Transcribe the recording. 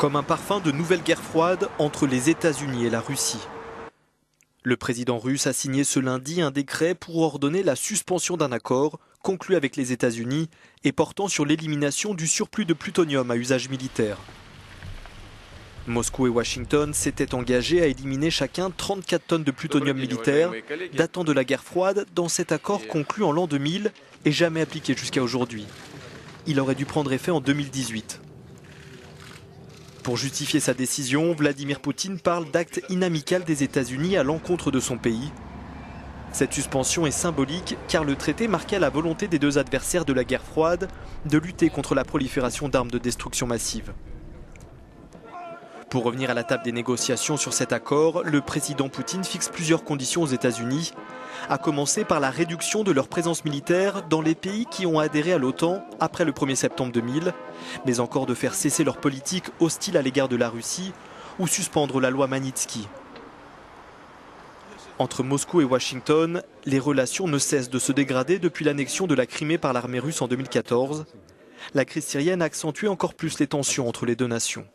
Comme un parfum de nouvelle guerre froide entre les États-Unis et la Russie. Le président russe a signé ce lundi un décret pour ordonner la suspension d'un accord conclu avec les États-Unis et portant sur l'élimination du surplus de plutonium à usage militaire. Moscou et Washington s'étaient engagés à éliminer chacun 34 tonnes de plutonium militaire datant de la guerre froide dans cet accord conclu en l'an 2000 et jamais appliqué jusqu'à aujourd'hui. Il aurait dû prendre effet en 2018. Pour justifier sa décision, Vladimir Poutine parle d'acte inamical des États-Unis à l'encontre de son pays. Cette suspension est symbolique car le traité marquait la volonté des deux adversaires de la guerre froide de lutter contre la prolifération d'armes de destruction massive. Pour revenir à la table des négociations sur cet accord, le président Poutine fixe plusieurs conditions aux États-Unis, à commencer par la réduction de leur présence militaire dans les pays qui ont adhéré à l'OTAN après le 1er septembre 2000, mais encore de faire cesser leur politique hostile à l'égard de la Russie ou suspendre la loi Magnitsky. Entre Moscou et Washington, les relations ne cessent de se dégrader depuis l'annexion de la Crimée par l'armée russe en 2014. La crise syrienne a accentué encore plus les tensions entre les deux nations.